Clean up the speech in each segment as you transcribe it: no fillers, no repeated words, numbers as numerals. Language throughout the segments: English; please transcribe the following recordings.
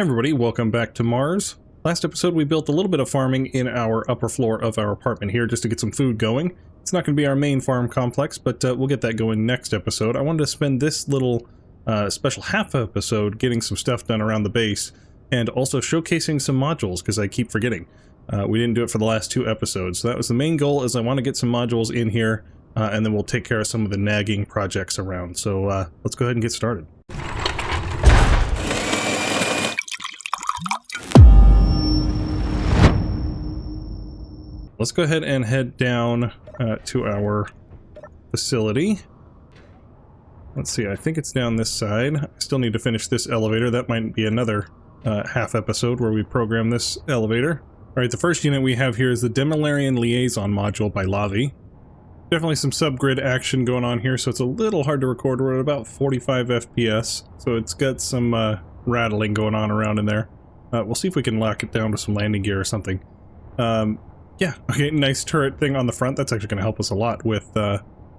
Everybody, welcome back to Mars. Last episode we built a little bit of farming in our upper floor of our apartment here just to get some food going. It's not going to be our main farm complex, but we'll get that going next episode. I wanted to spend this little special half episode getting some stuff done around the base and also showcasing some modules because I keep forgetting. We didn't do it for the last two episodes. So that was the main goal, is I want to get some modules in here and then we'll take care of some of the nagging projects around. So let's go ahead and get started. Let's go ahead and head down to our facility. Let's see, I think it's down this side. I still need to finish this elevator. That might be another half episode where we program this elevator. Alright, the first unit we have here is the Demolarian liaison module by Lavi. Definitely some subgrid action going on here, so it's a little hard to record. We're at about 45 FPS, so it's got some rattling going on around in there. We'll see if we can lock it down to some landing gear or something. Yeah, okay, nice turret thing on the front. That's actually going to help us a lot with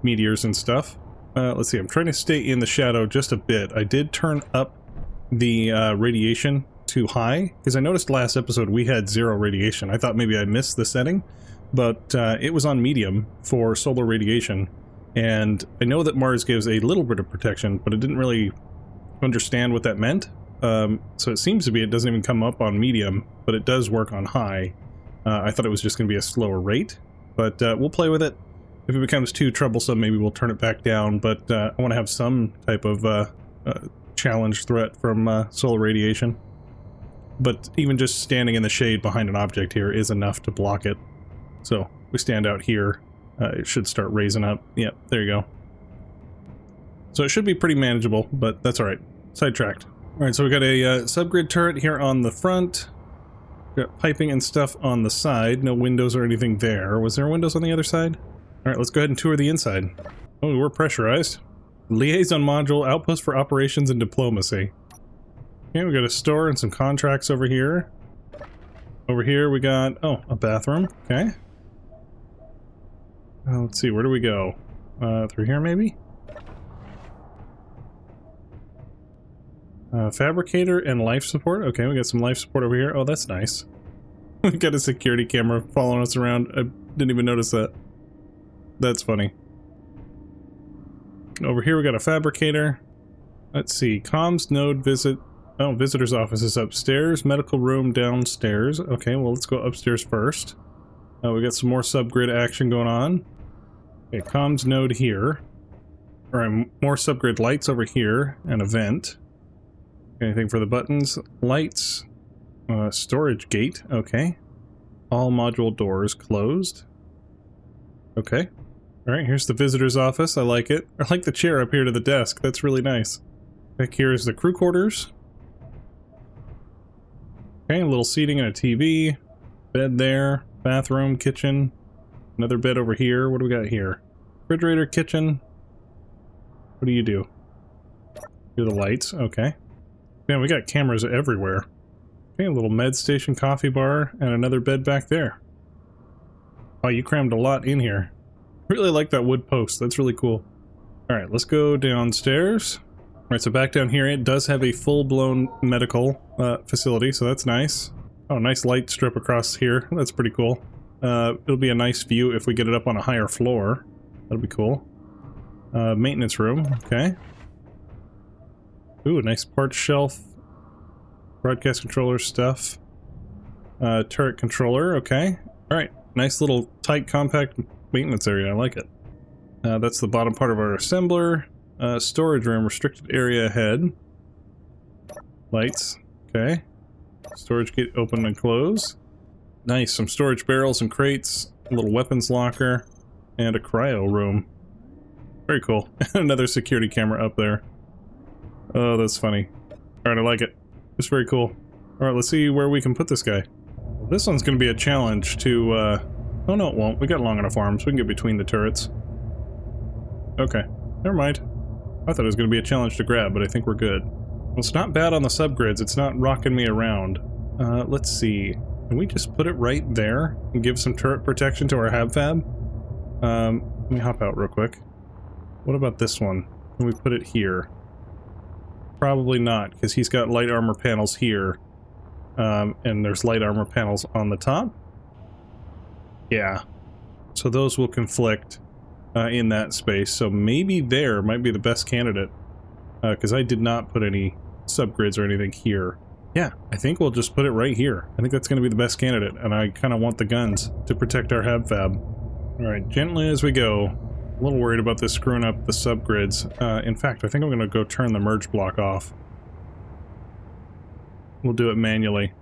meteors and stuff. Let's see, I'm trying to stay in the shadow just a bit. I did turn up the radiation to high, because I noticed last episode we had 0 radiation. I thought maybe I missed the setting, but it was on medium for solar radiation. And I know that Mars gives a little bit of protection, but it didn't really understand what that meant. So it seems to be it doesn't even come up on medium, but it does work on high. I thought it was just going to be a slower rate, but we'll play with it. If it becomes too troublesome, maybe we'll turn it back down, but I want to have some type of challenge threat from solar radiation. But even just standing in the shade behind an object here is enough to block it. So we stand out here, it should start raising up. Yep, there you go. So it should be pretty manageable, but that's alright. Sidetracked. Alright, so we got a subgrid turret here on the front. Got piping and stuff on the side. No windows or anything there. Was there windows on the other side? Alright, let's go ahead and tour the inside. Oh, we're pressurized. Liaison module, outpost for operations and diplomacy. Okay, we got a store and some contracts over here. Over here we got, oh, a bathroom. Okay. Let's see, where do we go? Through here maybe? Fabricator and life support. Okay, we got some life support over here. Oh, that's nice. We got a security camera following us around. I didn't even notice that. That's funny. Over here we got a fabricator. Let's see. Comms node visit. Oh, visitor's office is upstairs. Medical room downstairs. Okay, well, let's go upstairs first. We got some more subgrid action going on. Okay, comms node here. Alright, more subgrid lights over here. And a vent. Anything for the buttons? Lights. Storage gate. Okay. All module doors closed. Okay. Alright, here's the visitor's office. I like it. I like the chair up here to the desk. That's really nice. Back here is the crew quarters. Okay, a little seating and a TV. Bed there. Bathroom, kitchen. Another bed over here. What do we got here? Refrigerator, kitchen. What do you do? Do the lights. Okay. Man, we got cameras everywhere. Okay, a little med station, coffee bar, and another bed back there. Oh, you crammed a lot in here. Really like that wood post. That's really cool. Alright, let's go downstairs. Alright, so back down here, it does have a full-blown medical facility, so that's nice. Oh, nice light strip across here. That's pretty cool. It'll be a nice view if we get it up on a higher floor. That'll be cool. Maintenance room, okay. Ooh, a nice parts shelf. Broadcast controller stuff. Turret controller, okay. Alright, nice little tight compact maintenance area, I like it. That's the bottom part of our assembler. Storage room, restricted area ahead. Lights, okay. Storage gate open and close. Nice, some storage barrels and crates. A little weapons locker. And a cryo room. Very cool. Another security camera up there. Oh, that's funny. Alright, I like it. It's very cool. Alright, let's see where we can put this guy. This one's gonna be a challenge to, oh no, it won't. We got long enough arms. We can get between the turrets. Okay. Never mind. I thought it was gonna be a challenge to grab, but I think we're good. Well, it's not bad on the subgrids. It's not rocking me around. Let's see. Can we just put it right there and give some turret protection to our habfab? Let me hop out real quick. What about this one? Can we put it here? Probably not, because he's got light armor panels here. and there's light armor panels on the top. Yeah, so those will conflict in that space, so maybe there might be the best candidate, because I did not put any subgrids or anything here. Yeah, I think we'll just put it right here. I think that's going to be the best candidate, and I kind of want the guns to protect our habfab. Alright, gently as we go. A little worried about this screwing up the subgrids. In fact, I think I'm going to go turn the merge block off. We'll do it manually.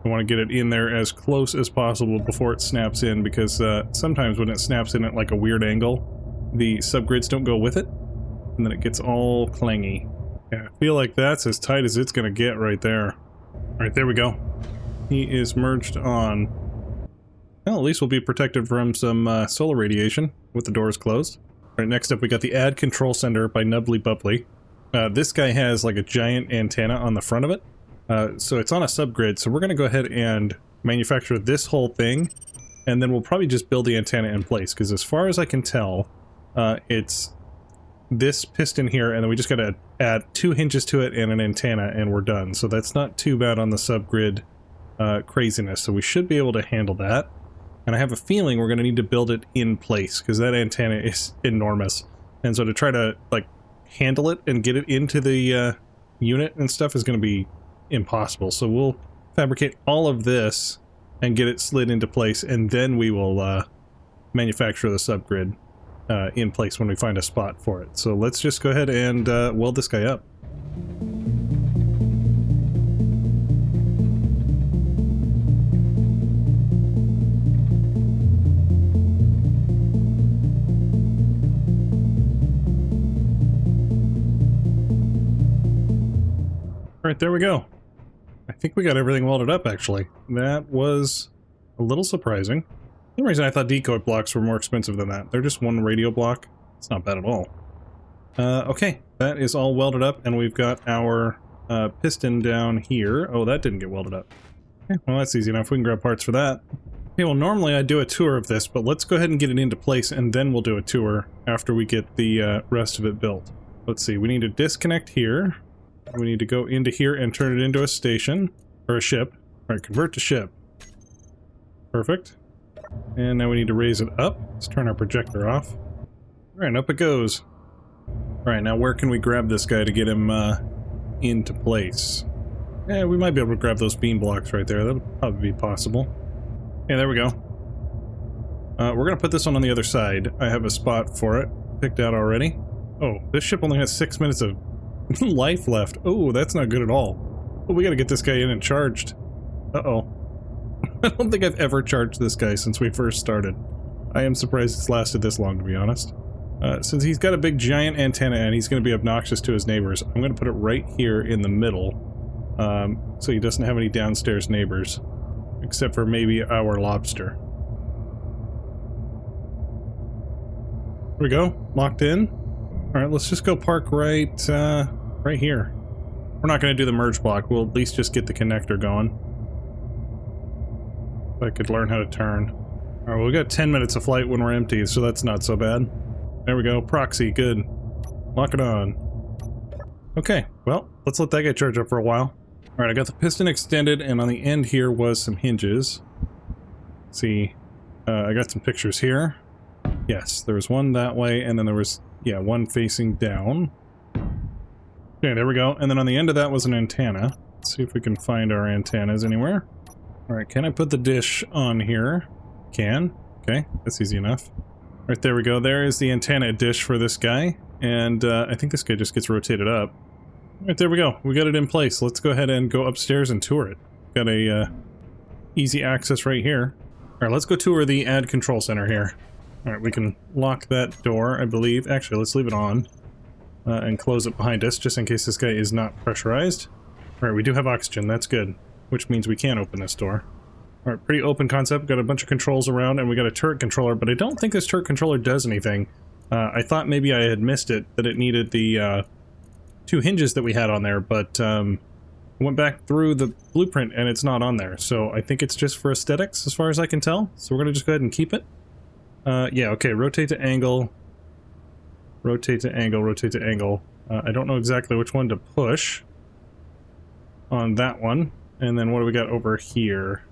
I want to get it in there as close as possible before it snaps in, because sometimes when it snaps in at like a weird angle, the subgrids don't go with it, and then it gets all clangy. Yeah, I feel like that's as tight as it's going to get right there. Alright, there we go. He is merged on. Well, at least we'll be protected from some solar radiation with the doors closed. Alright, next up we got the Add Control Center by Nubbly Bubbly. This guy has like a giant antenna on the front of it. So it's on a subgrid, so we're going to go ahead and manufacture this whole thing, and then we'll probably just build the antenna in place, because as far as I can tell, it's this piston here, and then we just got to add 2 hinges to it and an antenna, and we're done. So that's not too bad on the subgrid craziness, so we should be able to handle that. And I have a feeling we're going to need to build it in place, because that antenna is enormous. And so to try to, like, handle it and get it into the unit and stuff is going to be impossible. So we'll fabricate all of this and get it slid into place, and then we will manufacture the subgrid in place when we find a spot for it. So let's just go ahead and weld this guy up. Alright, there we go. I think we got everything welded up, actually. That was a little surprising. For some reason I thought decoy blocks were more expensive than that. They're just one radio block. It's not bad at all. Okay, that is all welded up, and we've got our piston down here. Oh, that didn't get welded up. Okay, well, that's easy enough. We can grab parts for that. Okay, well, normally I'd do a tour of this, but let's go ahead and get it into place, and then we'll do a tour after we get the rest of it built. Let's see, we need to disconnect here. We need to go into here and turn it into a station, or a ship. Alright, convert to ship. Perfect. And now we need to raise it up. Let's turn our projector off. Alright, up it goes. Alright, now where can we grab this guy to get him into place? Yeah, we might be able to grab those beam blocks right there. That'll probably be possible. Yeah, there we go. We're gonna put this one on the other side. I have a spot for it picked out already. Oh, this ship only has 6 minutes of life left. Oh, that's not good at all. Oh, we gotta get this guy in and charged. Uh-oh. I don't think I've ever charged this guy since we first started. I am surprised it's lasted this long, to be honest. Since he's got a big giant antenna and he's going to be obnoxious to his neighbors, I'm going to put it right here in the middle, so he doesn't have any downstairs neighbors, except for maybe our lobster. There we go, locked in. Alright, let's just go park right here. We're not going to do the merge block, we'll at least just get the connector going. If I could learn how to turn. Alright, well, we got 10 minutes of flight when we're empty, so that's not so bad. There we go, proxy, good. Lock it on. Okay, well, let's let that guy charge up for a while. Alright, I got the piston extended, and on the end here was some hinges. Let's see, I got some pictures here. Yes, there was one that way, and then there was, yeah, one facing down. Okay, there we go. And then on the end of that was an antenna. Let's see if we can find our antennas anywhere. Alright, can I put the dish on here? Can. Okay, that's easy enough. Right, there we go. There is the antenna dish for this guy. And I think this guy just gets rotated up. Alright, there we go. We got it in place. Let's go ahead and go upstairs and tour it. Got a easy access right here. Alright, let's go tour the Add Control Center here. Alright, we can lock that door, I believe. Actually, let's leave it on. And close it behind us, just in case this guy is not pressurized. Alright, we do have oxygen, that's good. Which means we can open this door. Alright, pretty open concept. Got a bunch of controls around, and we got a turret controller, but I don't think this turret controller does anything. I thought maybe I had missed it, that it needed the 2 hinges that we had on there, but I went back through the blueprint and it's not on there. So I think it's just for aesthetics, as far as I can tell. So we're going to just go ahead and keep it. Yeah, okay, rotate to angle. Rotate to angle, rotate to angle. I don't know exactly which one to push. on that one. And then what do we got over here?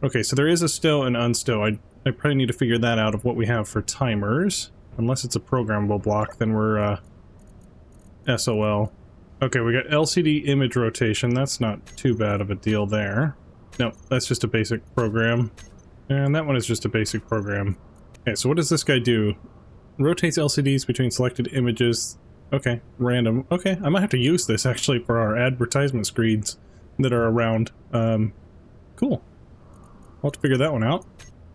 Okay, so there is a stow and unstow. I probably need to figure that out of what we have for timers. Unless it's a programmable block, then we're SOL. Okay, we got LCD image rotation. That's not too bad of a deal there. No, that's just a basic program. And that one is just a basic program. Okay, so what does this guy do? Rotates LCDs between selected images. Okay, random. Okay, I might have to use this actually for our advertisement screens that are around. Cool. I'll have to figure that one out.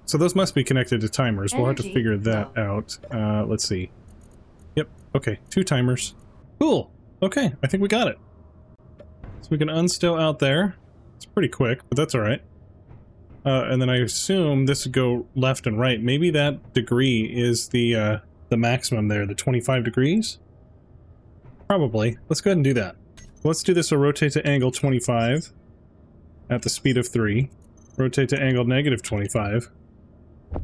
So those must be connected to timers. We'll have to figure that out. Let's see. Yep, okay, 2 timers. Cool. Okay, I think we got it. So we can unstow out there. It's pretty quick, but that's alright. And then I assume this would go left and right. Maybe that degree is the maximum there, the 25 degrees? Probably. Let's go ahead and do that. Let's do this, so rotate to angle 25 at the speed of 3. Rotate to angle negative 25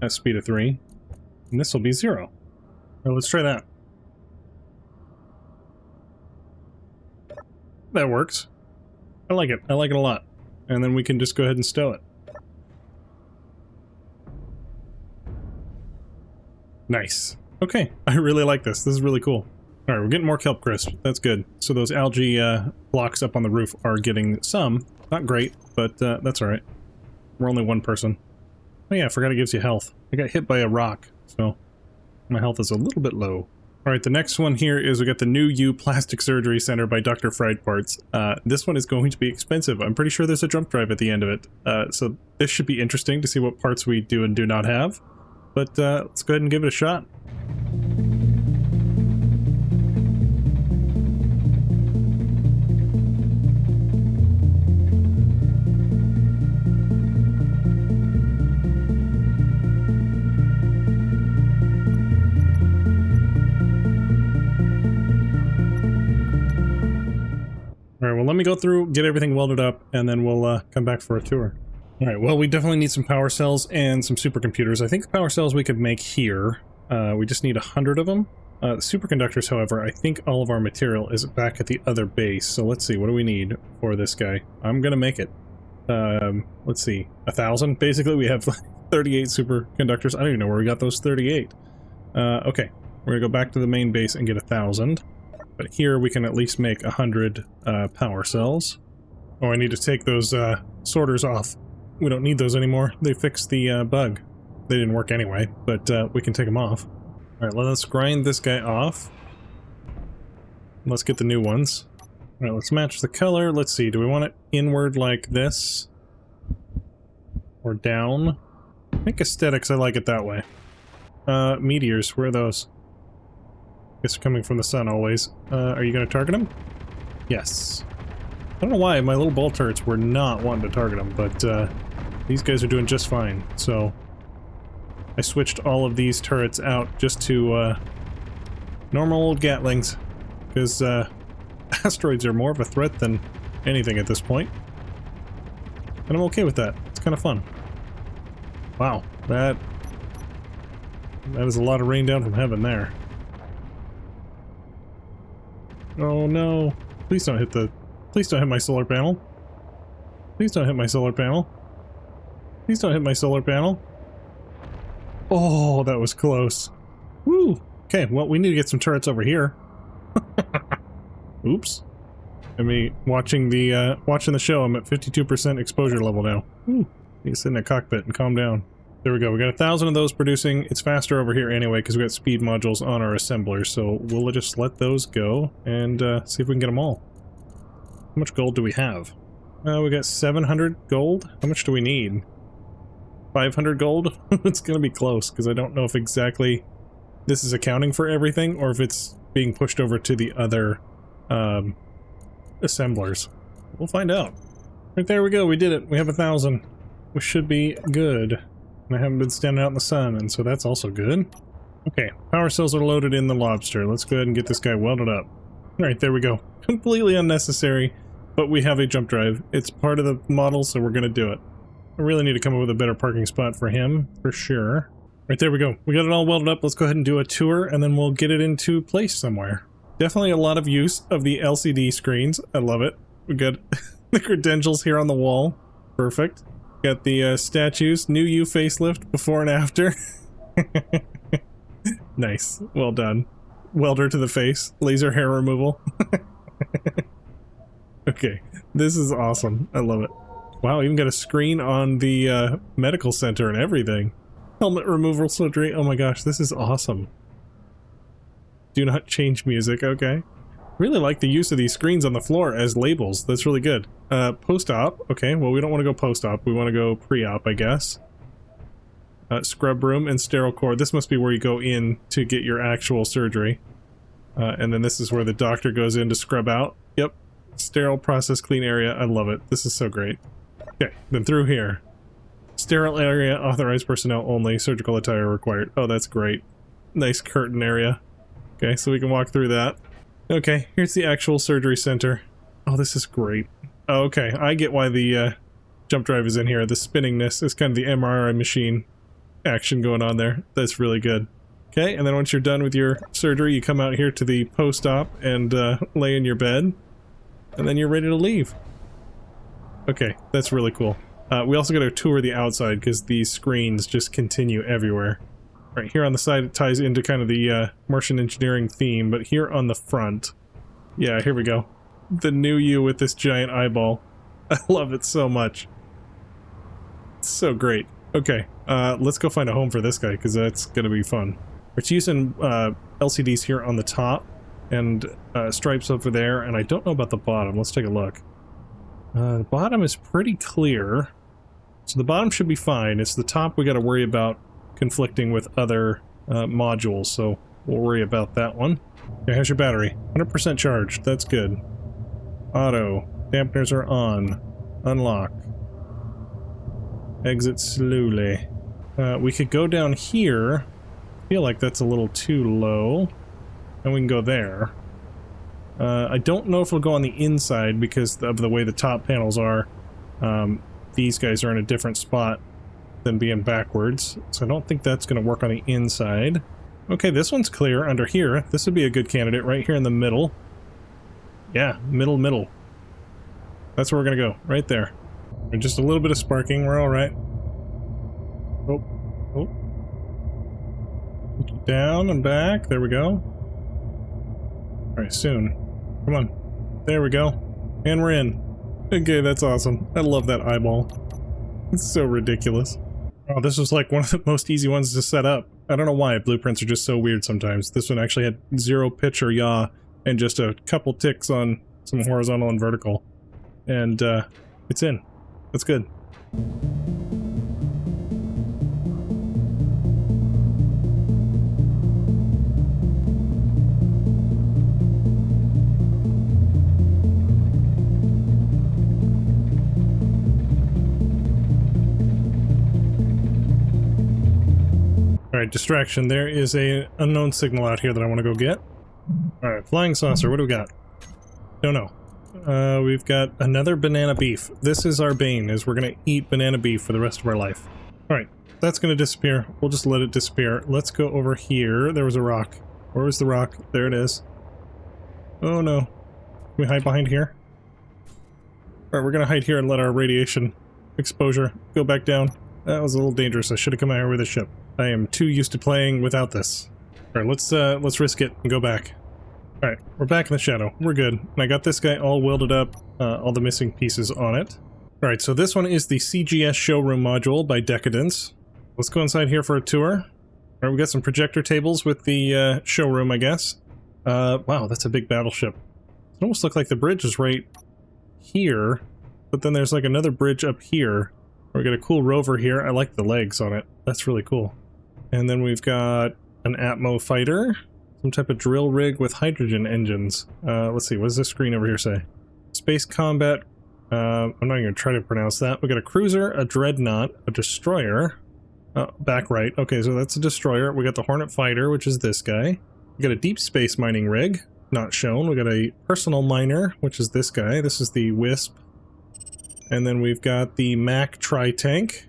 at speed of 3. And this will be 0. Now let's try that. That works. I like it. I like it a lot. And then we can just go ahead and stow it. Nice. Okay, I really like this. This is really cool. Alright, we're getting more kelp crisp. That's good. So those algae blocks up on the roof are getting some. Not great, but that's alright. We're only one person. Oh yeah, I forgot it gives you health. I got hit by a rock, so my health is a little bit low. Alright, the next one here is we got the New You Plastic Surgery Center by Dr. Fried Parts. This one is going to be expensive. I'm pretty sure there's a jump drive at the end of it. So this should be interesting to see what parts we do and do not have. But let's go ahead and give it a shot. Alright, well let me go through, get everything welded up, and then we'll come back for a tour. Alright, well we definitely need some power cells and some supercomputers. I think the power cells we could make here. We just need 100 of them. The superconductors, however, I think all of our material is back at the other base. So let's see, what do we need for this guy? I'm gonna make it. Let's see, 1,000? Basically we have 38 superconductors. I don't even know where we got those 38. Okay, we're gonna go back to the main base and get 1,000. But here we can at least make 100 power cells. Oh, I need to take those sorters off. We don't need those anymore. They fixed the bug. They didn't work anyway, but we can take them off. Alright, let's grind this guy off. Let's get the new ones. Alright, let's match the color. Let's see, do we want it inward like this? Or down? I think aesthetics, I like it that way. Meteors, where are those? Guess they're coming from the sun always. Are you going to target them? Yes. I don't know why my little ball turrets were not wanting to target them, but these guys are doing just fine. So I switched all of these turrets out just to normal old Gatlings, because asteroids are more of a threat than anything at this point. And I'm okay with that. It's kind of fun. Wow, that is a lot of rain down from heaven there. Oh no. Please don't hit my solar panel. Please don't hit my solar panel. Please don't hit my solar panel. Oh, that was close. Woo! Okay, well, we need to get some turrets over here. Oops. I mean, watching the show, I'm at 52% exposure level now. Woo. You sit in a cockpit and calm down. There we go, we got 1,000 of those producing. It's faster over here anyway, because we got speed modules on our assemblers, so we'll just let those go, and see if we can get them all. How much gold do we have? We got 700 gold? How much do we need? 500 gold? It's gonna be close, because I don't know if exactly this is accounting for everything, or if it's being pushed over to the other assemblers. We'll find out. Right there we go, we did it. We have 1,000. We should be good. I haven't been standing out in the sun, and so that's also good. Okay, power cells are loaded in the lobster. Let's go ahead and get this guy welded up. Alright, there we go. Completely unnecessary, but we have a jump drive. It's part of the model, so we're gonna do it. I really need to come up with a better parking spot for him, for sure. Right, there we go. We got it all welded up. Let's go ahead and do a tour, and then we'll get it into place somewhere. Definitely a lot of use of the LCD screens. I love it. We got The credentials here on the wall. Perfect. Got the statues. New you facelift before and after. Nice. Well done. Welder to the face. Laser hair removal. Okay. This is awesome. I love it. Wow, even got a screen on the medical center and everything. Helmet removal surgery. Oh my gosh, this is awesome. Do not change music. Okay. Really like the use of these screens on the floor as labels. That's really good. Post-op. Okay, well, we don't want to go post-op. We want to go pre-op, I guess. Scrub room and sterile core. This must be where you go in to get your actual surgery. And then this is where the doctor goes in to scrub out. Yep. Sterile process clean area. I love it. This is so great. Okay, then through here. Sterile area, authorized personnel only, surgical attire required. Oh, that's great. Nice curtain area. Okay, so we can walk through that. Okay, here's the actual surgery center. Oh, this is great. Oh, okay, I get why the jump drive is in here. The spinningness is kind of the MRI machine action going on there. That's really good. Okay, and then once you're done with your surgery, you come out here to the post-op and lay in your bed. And then you're ready to leave. Okay, that's really cool. We also got to tour the outside because these screens just continue everywhere. Right here on the side it ties into kind of the Martian engineering theme, but here on the front, yeah, here we go. The new you with this giant eyeball. I love it so much. It's so great. Okay, let's go find a home for this guy because that's gonna be fun. It's using LCDs here on the top and stripes over there, and I don't know about the bottom. Let's take a look. The bottom is pretty clear. So the bottom should be fine. It's the top we got to worry about conflicting with other modules, so we'll worry about that one. Okay, how's your battery? 100% charged. That's good. Auto. Dampeners are on. Unlock. Exit slowly. We could go down here. I feel like that's a little too low. And we can go there. I don't know if we'll go on the inside because of the way the top panels are. These guys are in a different spot than being backwards, so I don't think that's going to work on the inside. Okay, this one's clear under here. This would be a good candidate right here in the middle. Yeah, middle. That's where we're going to go, right there. And just a little bit of sparking, we're alright. Oh. Down and back, there we go. Alright, soon. Come on. There we go. And we're in. Okay, that's awesome. I love that eyeball. It's so ridiculous. Oh, this was like one of the most easy ones to set up. I don't know why. Blueprints are just so weird sometimes. This one actually had 0 pitch or yaw and just a couple ticks on some horizontal and vertical. And it's in. That's good. Alright, distraction. There is a unknown signal out here that I want to go get. Alright, flying saucer. What do we got? Don't know. We've got another banana beef. This is our bane, is we're going to eat banana beef for the rest of our life. Alright, that's going to disappear. We'll just let it disappear. Let's go over here. There was a rock. Where was the rock? There it is. Oh no. Can we hide behind here? Alright, we're going to hide here and let our radiation exposure go back down. That was a little dangerous. I should have come out here with a ship. I am too used to playing without this. Alright, let's risk it and go back. Alright, we're back in the shadow. We're good. And I got this guy all welded up, all the missing pieces on it. Alright, so this one is the CGS Showroom module by Decadence. Let's go inside here for a tour. Alright, we got some projector tables with the showroom, I guess. Wow, that's a big battleship. It almost looked like the bridge is right here, but then there's like another bridge up here. We got a cool rover here. I like the legs on it. That's really cool. And then we've got an Atmo fighter. Some type of drill rig with hydrogen engines. Let's see, what does this screen over here say? Space combat. I'm not even gonna try to pronounce that. We got a cruiser, a dreadnought, a destroyer. Back right. Okay, so that's a destroyer. We got the Hornet fighter, which is this guy. We got a deep space mining rig, not shown. We got a personal miner, which is this guy. This is the Wisp. And then we've got the Mac tri-tank.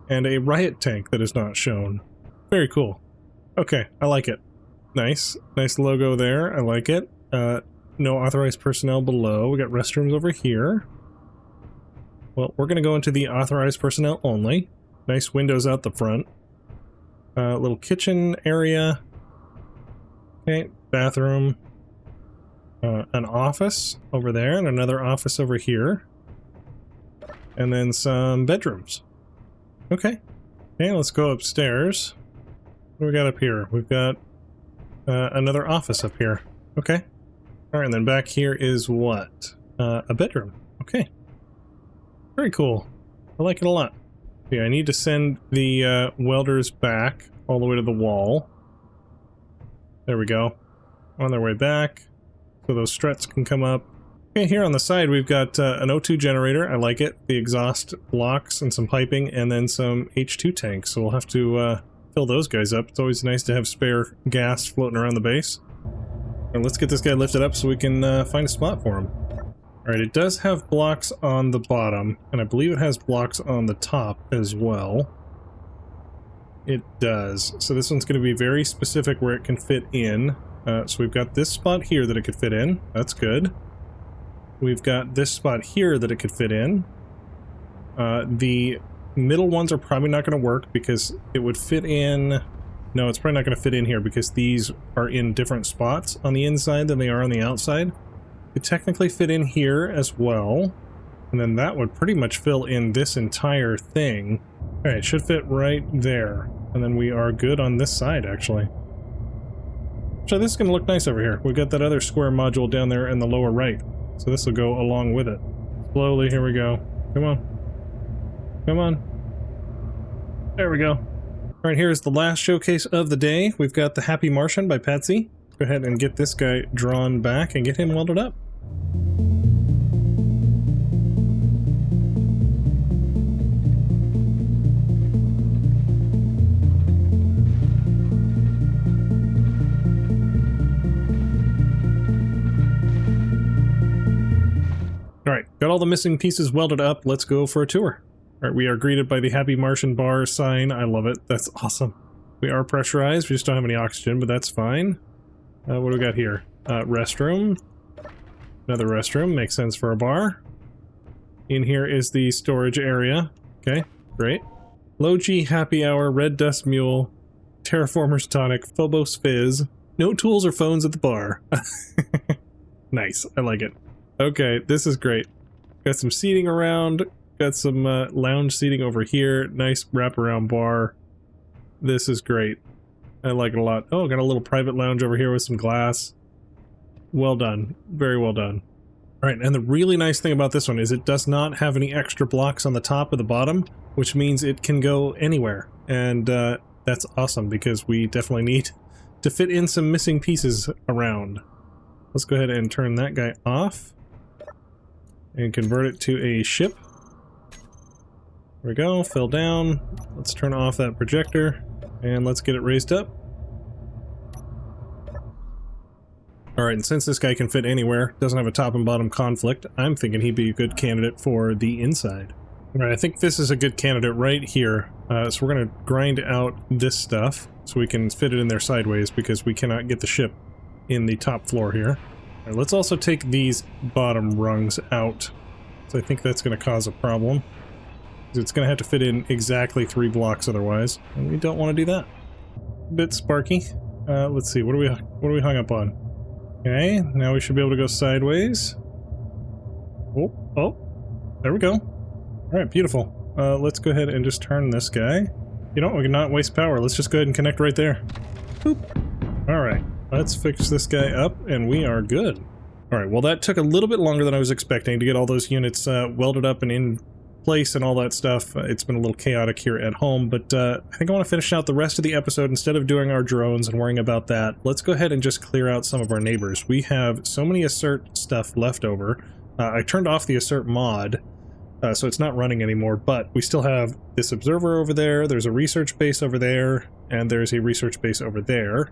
And a riot tank that is not shown. Very cool. Okay, I like it. Nice. Nice logo there. I like it. no authorized personnel below. We got restrooms over here. Well, we're going to go into the authorized personnel only. Nice windows out the front. Little kitchen area. Okay, bathroom. An office over there and another office over here. And then some bedrooms. Okay. Okay, let's go upstairs. What do we got up here? We've got another office up here. Okay. Alright, and then back here is what? A bedroom. Okay. Very cool. I like it a lot. Yeah, I need to send the welders back all the way to the wall. There we go. On their way back. So those struts can come up. Okay, here on the side we've got an O2 generator. I like it. The exhaust blocks and some piping, and then some H2 tanks. So we'll have to fill those guys up. It's always nice to have spare gas floating around the base. And let's get this guy lifted up so we can find a spot for him. Alright, it does have blocks on the bottom, and I believe it has blocks on the top as well. It does. So this one's going to be very specific where it can fit in. So we've got this spot here that it could fit in. That's good. We've got this spot here that it could fit in. The middle ones are probably not going to work because it would fit in... No, it's probably not going to fit in here because these are in different spots on the inside than they are on the outside. It technically fit in here as well, and then that would pretty much fill in this entire thing. Alright, it should fit right there, and then we are good on this side, actually. So this is going to look nice over here. We've got that other square module down there in the lower right, so this will go along with it. Slowly, here we go. Come on. Come on. There we go. Alright, here's the last showcase of the day. We've got the Happy Martian by Patsy. Go ahead and get this guy drawn back and get him welded up. Alright, got all the missing pieces welded up. Let's go for a tour. Alright, we are greeted by the Happy Martian bar sign. I love it. That's awesome. We are pressurized. We just don't have any oxygen, but that's fine. What do we got here? Restroom. Another restroom. Makes sense for a bar. In here is the storage area. Okay, great. Low G Happy Hour, Red Dust Mule, Terraformers Tonic, Phobos Fizz. No tools or phones at the bar. Nice. I like it. Okay, this is great. Got some seating around. Got some lounge seating over here. Nice wraparound bar. This is great. I like it a lot. Oh, got a little private lounge over here with some glass. Well done. Very well done. Alright, and the really nice thing about this one is it does not have any extra blocks on the top or the bottom, which means it can go anywhere. And that's awesome because we definitely need to fit in some missing pieces around. Let's go ahead and turn that guy off and convert it to a ship. There we go, fill down. Let's turn off that projector and let's get it raised up. Alright, and since this guy can fit anywhere, doesn't have a top and bottom conflict, I'm thinking he'd be a good candidate for the inside. Alright, I think this is a good candidate right here. So we're going to grind out this stuff so we can fit it in there sideways because we cannot get the ship in the top floor here. Alright, let's also take these bottom rungs out. So I think that's going to cause a problem. It's going to have to fit in exactly 3 blocks otherwise, and we don't want to do that. A bit sparky. Let's see, what are we hung up on? Okay, now we should be able to go sideways. Oh, there we go. Alright, beautiful. Let's go ahead and just turn this guy. You know what, we can not waste power. Let's just go ahead and connect right there. Boop. Alright, let's fix this guy up, and we are good. Alright, well that took a little bit longer than I was expecting to get all those units welded up and in place and all that stuff. It's been a little chaotic here at home, but I think I want to finish out the rest of the episode. Instead of doing our drones and worrying about that, let's go ahead and just clear out some of our neighbors. We have so many Assert stuff left over. I turned off the Assert mod, so it's not running anymore, but we still have this observer over there, there's a research base over there, and there's a research base over there.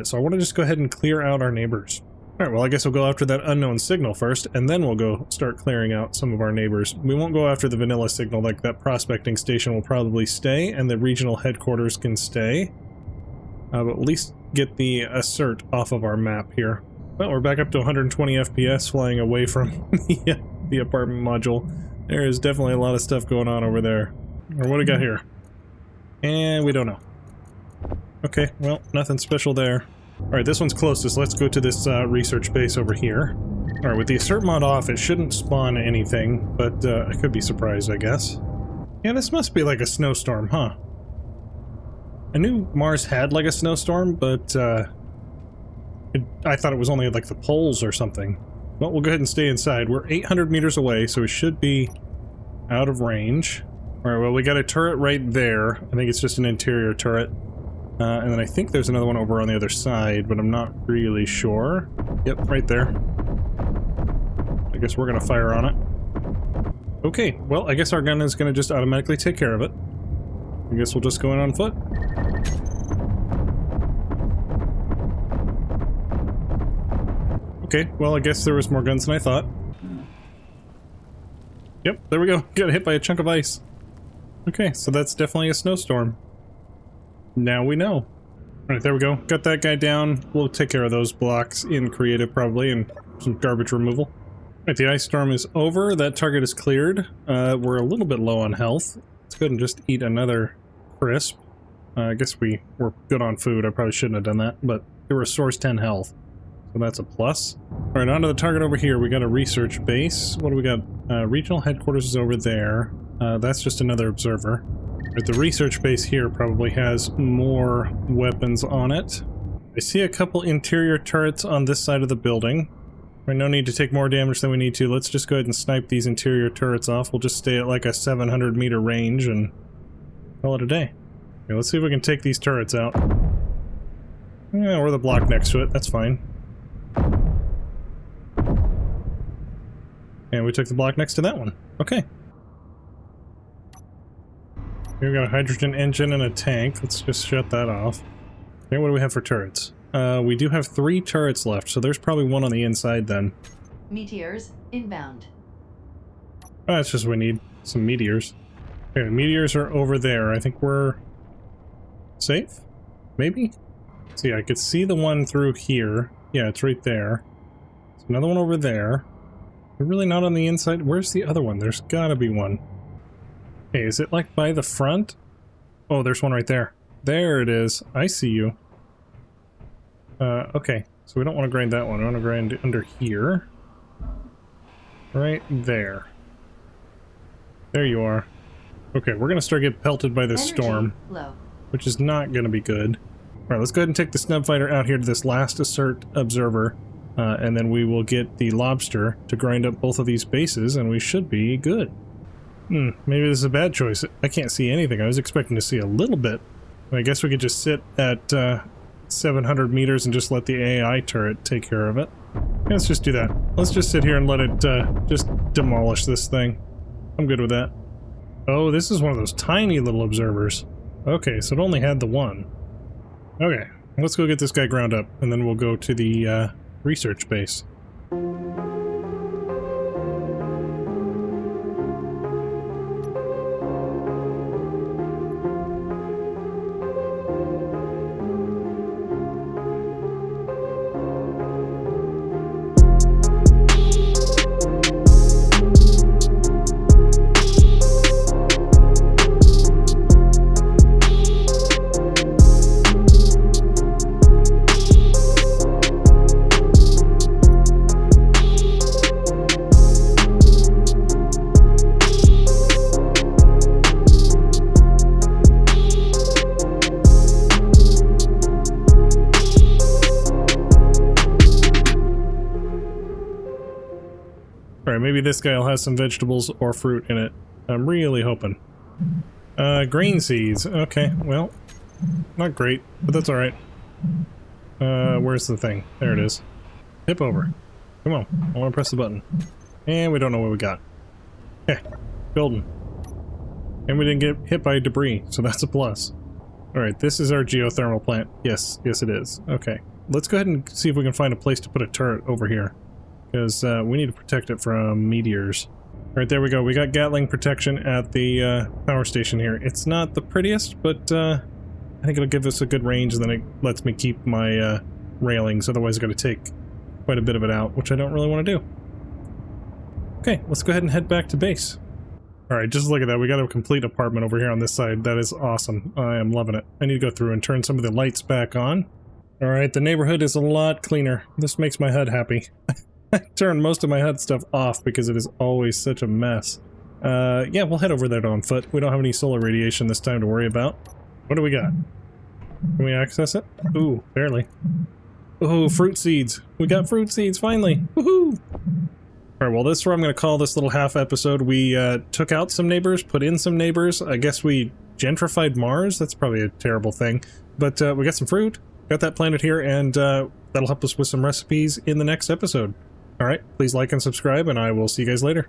So I want to just go ahead and clear out our neighbors. Alright, well I guess we'll go after that unknown signal first, and then we'll go start clearing out some of our neighbors. We won't go after the vanilla signal, like that prospecting station will probably stay, and the regional headquarters can stay. But at least get the Assert off of our map here. Well, we're back up to 120 FPS flying away from the apartment module. There is definitely a lot of stuff going on over there. Or what do we got here? And we don't know. Okay, well, nothing special there. Alright, this one's closest. Let's go to this research base over here. Alright, with the Assert mod off, it shouldn't spawn anything, but I could be surprised, I guess. Yeah, this must be like a snowstorm, huh? I knew Mars had like a snowstorm, but I thought it was only like the poles or something. Well, we'll go ahead and stay inside. We're 800 meters away, so we should be out of range. Alright, well, we got a turret right there. I think it's just an interior turret. And then I think there's another one over on the other side, but I'm not really sure. Yep, right there. I guess we're gonna fire on it. Okay, well, I guess our gun is gonna just automatically take care of it. I guess we'll just go in on foot. Okay, well, I guess there was more guns than I thought. Yep, there we go. Got hit by a chunk of ice. Okay, so that's definitely a snowstorm. Now we know. Alright, there we go. Got that guy down. We'll take care of those blocks in creative probably, and some garbage removal. Alright, the ice storm is over. That target is cleared. We're a little bit low on health. Let's go ahead and just eat another crisp. I guess we were good on food. I probably shouldn't have done that, but they were source 10 health. So that's a plus. Alright, on to the target over here. We got a research base. What do we got? Regional headquarters is over there. That's just another observer. But the research base here probably has more weapons on it. I see a couple interior turrets on this side of the building. No need to take more damage than we need to. Let's just go ahead and snipe these interior turrets off. We'll just stay at like a 700 meter range and call it a day. Okay, let's see if we can take these turrets out. Yeah, or the block next to it. That's fine. And we took the block next to that one. Okay. We've got a hydrogen engine and a tank. Let's just shut that off. Okay, what do we have for turrets? We do have 3 turrets left, so there's probably one on the inside then. Meteors inbound. Oh, that's just what we need. Some meteors. Okay, the meteors are over there. I think we're safe? Maybe? See, I could see the one through here. Yeah, it's right there. There's another one over there. They're really not on the inside. Where's the other one? There's gotta be one. Hey, is it like by the front? Oh, there's one right there. There it is. I see you. Okay. So we don't want to grind that one. We want to grind under here. Right there. There you are. Okay, we're going to start getting pelted by this storm. Low. Which is not going to be good. Alright, let's go ahead and take the snub fighter out here to this last Assert observer. And then we will get the lobster to grind up both of these bases, and we should be good. Maybe this is a bad choice. I can't see anything. I was expecting to see a little bit. I guess we could just sit at 700 meters and just let the AI turret take care of it. Let's just do that. Let's just sit here and let it just demolish this thing. I'm good with that. Oh, this is one of those tiny little observers. Okay, so it only had the one. Okay, let's go get this guy ground up, and then we'll go to the research base. Alright, maybe this guy will have some vegetables or fruit in it. I'm really hoping. Grain seeds. Okay, well, not great, but that's alright. Where's the thing? There it is. Tip over. Come on, I want to press the button. And we don't know what we got. Okay, building. And we didn't get hit by debris, so that's a plus. Alright, this is our geothermal plant. Yes, yes it is. Okay, let's go ahead and see if we can find a place to put a turret over here. Because we need to protect it from meteors. Alright, there we go. We got Gatling protection at the power station here. It's not the prettiest, but I think it'll give us a good range, and then it lets me keep my railings. Otherwise, I'm going to take quite a bit of it out, which I don't really want to do. Okay, let's go ahead and head back to base. Alright, just look at that. We got a complete apartment over here on this side. That is awesome. I am loving it. I need to go through and turn some of the lights back on. Alright, the neighborhood is a lot cleaner. This makes my HUD happy. I turn most of my HUD stuff off because it is always such a mess. Yeah, we'll head over there on foot. We don't have any solar radiation this time to worry about. What do we got? Can we access it? Ooh, barely. Ooh, fruit seeds. We got fruit seeds, finally. Woohoo! Alright, well, this is where I'm going to call this little half episode. We took out some neighbors, put in some neighbors. I guess we gentrified Mars. That's probably a terrible thing. But we got some fruit, got that planted here, and that'll help us with some recipes in the next episode. Alright, please like and subscribe, and I will see you guys later.